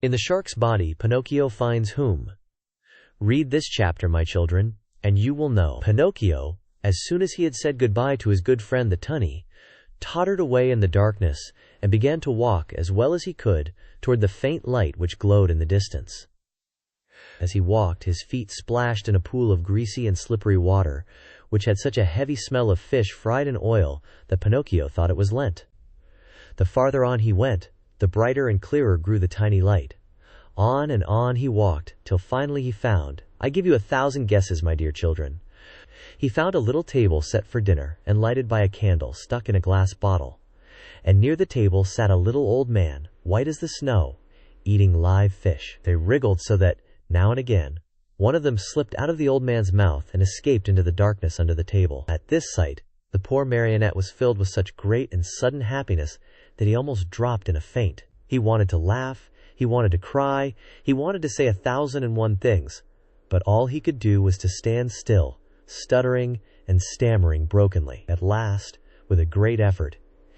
In the shark's body, Pinocchio finds whom? Read this chapter, my children, and you will know. Pinocchio, as soon as he had said goodbye to his good friend the tunny, tottered away in the darkness and began to walk as well as he could toward the faint light which glowed in the distance. As he walked, his feet splashed in a pool of greasy and slippery water, which had such a heavy smell of fish fried in oil that Pinocchio thought it was Lent. The farther on he went, the brighter and clearer grew the tiny light. On and on he walked, till finally he found, I give you 1,000 guesses, my dear children. He found a little table set for dinner and lighted by a candle stuck in a glass bottle. And near the table sat a little old man, white as the snow, eating live fish. They wriggled so that, now and again, one of them slipped out of the old man's mouth and escaped into the darkness under the table. At this sight, the poor marionette was filled with such great and sudden happiness that he almost dropped in a faint. He wanted to laugh, he wanted to cry, he wanted to say 1,001 things, but all he could do was to stand still, stuttering and stammering brokenly. At last, with a great effort,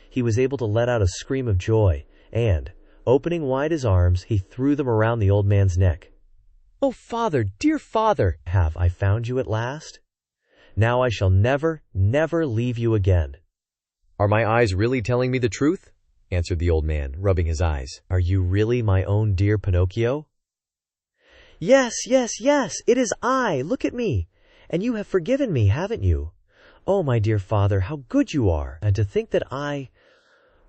he was able to let out a scream of joy, and, opening wide his arms, he threw them around the old man's neck. "Oh, father, dear father, have I found you at last? Now I shall never, never leave you again." "Are my eyes really telling me the truth?" answered the old man, rubbing his eyes. "Are you really my own dear Pinocchio?" "Yes, yes, yes, it is I. Look at me. And you have forgiven me, haven't you? Oh, my dear father, how good you are. And to think that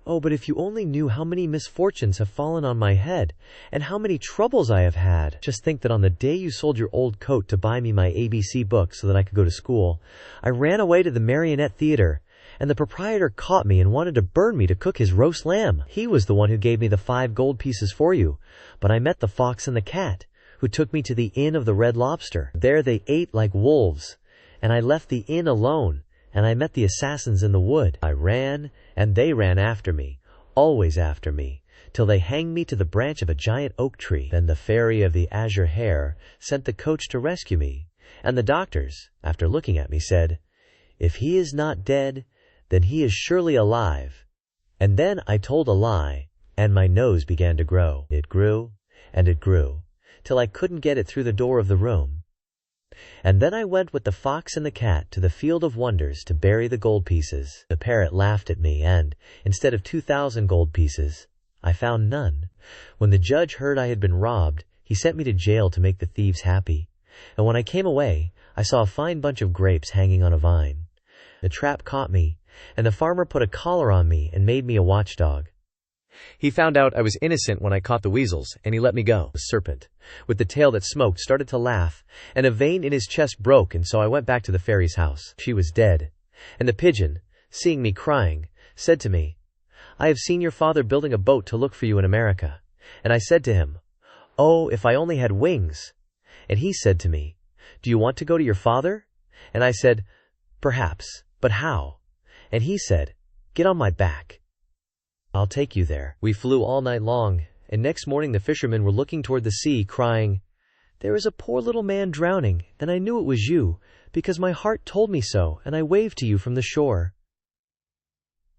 Oh, but if you only knew how many misfortunes have fallen on my head, and how many troubles I have had. Just think that on the day you sold your old coat to buy me my ABC book so that I could go to school, I ran away to the Marionette Theater, and the proprietor caught me and wanted to burn me to cook his roast lamb. He was the one who gave me the 5 gold pieces for you, but I met the fox and the cat, who took me to the Inn of the Red Lobster. There they ate like wolves, and I left the inn alone, and I met the assassins in the wood. I ran, and they ran after me, always after me, till they hanged me to the branch of a giant oak tree. Then the fairy of the azure hair sent the coach to rescue me, and the doctors, after looking at me, said, "If he is not dead, then he is surely alive." And then I told a lie, and my nose began to grow. It grew, and it grew, till I couldn't get it through the door of the room. And then I went with the fox and the cat to the field of wonders to bury the gold pieces. The parrot laughed at me, and, instead of 2,000 gold pieces, I found none. When the judge heard I had been robbed, he sent me to jail to make the thieves happy. And when I came away, I saw a fine bunch of grapes hanging on a vine. The trap caught me, and the farmer put a collar on me and made me a watchdog. He found out I was innocent when I caught the weasels, and he let me go. The serpent, with the tail that smoked, started to laugh, and a vein in his chest broke, and so I went back to the fairy's house. She was dead, and the pigeon, seeing me crying, said to me, "I have seen your father building a boat to look for you in America." And I said to him, "Oh, if I only had wings." And he said to me, "Do you want to go to your father?" And I said, "Perhaps, but how?" And he said, "Get on my back. I'll take you there." We flew all night long, and next morning the fishermen were looking toward the sea, crying, "There is a poor little man drowning, and I knew it was you, because my heart told me so, and I waved to you from the shore."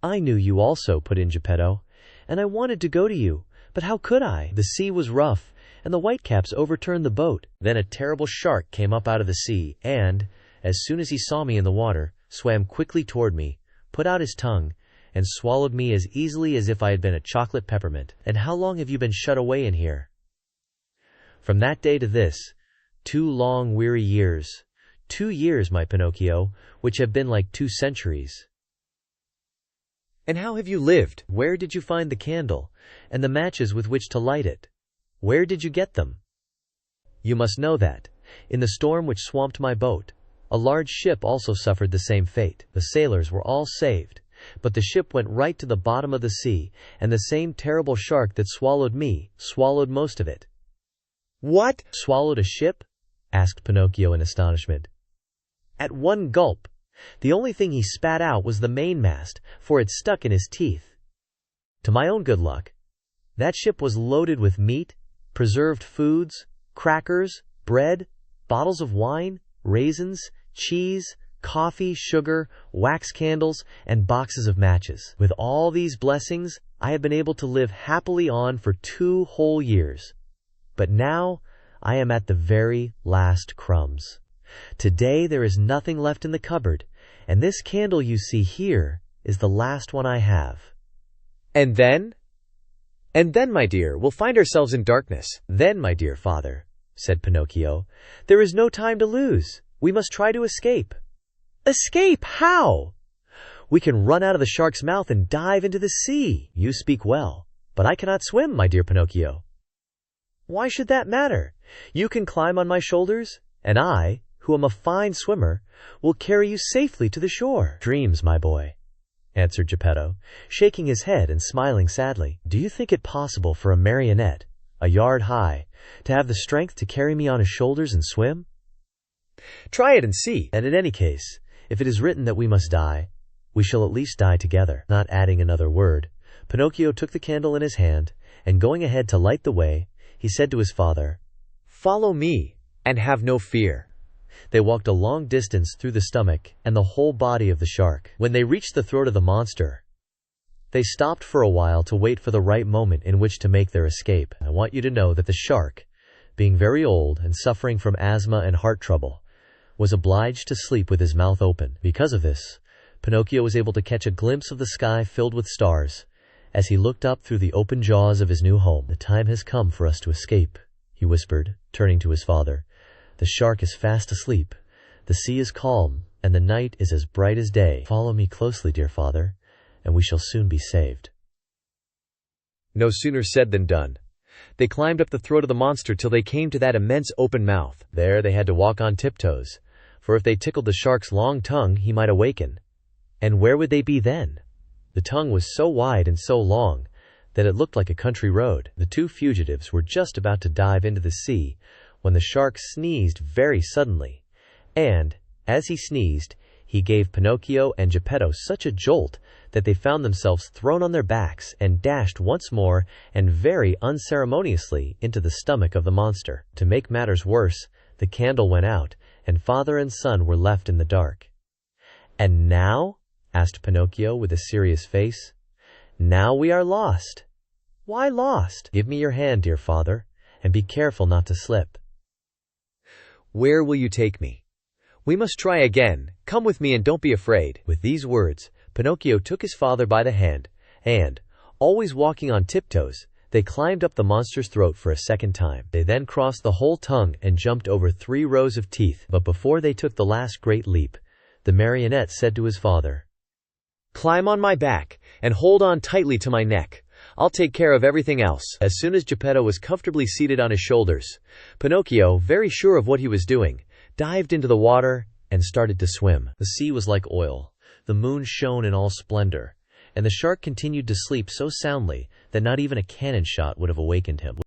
"I knew you also," put in Geppetto, "and I wanted to go to you, but how could I? The sea was rough, and the whitecaps overturned the boat." Then a terrible shark came up out of the sea, and, as soon as he saw me in the water, swam quickly toward me, put out his tongue, and swallowed me as easily as if I had been a chocolate peppermint. "And how long have you been shut away in here?" "From that day to this, 2 long weary years. 2 years, my Pinocchio, which have been like 2 centuries. "And how have you lived?" "Where did you find the candle, and the matches with which to light it? Where did you get them? You must know that, in the storm which swamped my boat, a large ship also suffered the same fate. The sailors were all saved, but the ship went right to the bottom of the sea, and the same terrible shark that swallowed me swallowed most of it." "What? "Swallowed a ship?" asked Pinocchio in astonishment. "At one gulp. The only thing he spat out was the mainmast, for it stuck in his teeth. To my own good luck, that ship was loaded with meat, preserved foods, crackers, bread, bottles of wine, raisins, cheese, coffee, sugar, wax candles, and boxes of matches. With all these blessings, I have been able to live happily on for 2 whole years. But now I am at the very last crumbs. Today there is nothing left in the cupboard, and this candle you see here is the last one I have." "And then?" "And then, my dear, we'll find ourselves in darkness." "Then, my dear father," said Pinocchio, "there is no time to lose. We must try to escape." "Escape? How?" "We can run out of the shark's mouth and dive into the sea." "You speak well, but I cannot swim, my dear Pinocchio." "Why should that matter? You can climb on my shoulders, and I, who am a fine swimmer, will carry you safely to the shore." "Dreams, my boy," answered Geppetto, shaking his head and smiling sadly. "Do you think it possible for a marionette, a yard high, to have the strength to carry me on his shoulders and swim?" "Try it and see." "And in any case, if it is written that we must die, we shall at least die together." Not adding another word, Pinocchio took the candle in his hand, and going ahead to light the way, he said to his father, "Follow me, and have no fear." They walked a long distance through the stomach and the whole body of the shark. When they reached the throat of the monster, they stopped for a while to wait for the right moment in which to make their escape. I want you to know that the shark, being very old and suffering from asthma and heart trouble, was obliged to sleep with his mouth open. Because of this, Pinocchio was able to catch a glimpse of the sky filled with stars as he looked up through the open jaws of his new home. "The time has come for us to escape," he whispered, turning to his father. "The shark is fast asleep, the sea is calm, and the night is as bright as day. Follow me closely, dear father, and we shall soon be saved." No sooner said than done. They climbed up the throat of the monster till they came to that immense open mouth. There they had to walk on tiptoes, for if they tickled the shark's long tongue, he might awaken. And where would they be then? The tongue was so wide and so long that it looked like a country road. The two fugitives were just about to dive into the sea when the shark sneezed very suddenly, and, as he sneezed, he gave Pinocchio and Geppetto such a jolt that they found themselves thrown on their backs and dashed once more and very unceremoniously into the stomach of the monster. To make matters worse, the candle went out, and father and son were left in the dark. "And now?" asked Pinocchio with a serious face. "Now we are lost." "Why lost?" "Give me your hand, dear father, and be careful not to slip." "Where will you take me?" "We must try again. Come with me and don't be afraid." With these words, Pinocchio took his father by the hand, and, always walking on tiptoes, they climbed up the monster's throat for a second time. They then crossed the whole tongue and jumped over 3 rows of teeth. But before they took the last great leap, the marionette said to his father, "Climb on my back, and hold on tightly to my neck. I'll take care of everything else." As soon as Geppetto was comfortably seated on his shoulders, Pinocchio, very sure of what he was doing, dived into the water and started to swim. The sea was like oil, the moon shone in all splendor, and the shark continued to sleep so soundly that not even a cannon shot would have awakened him.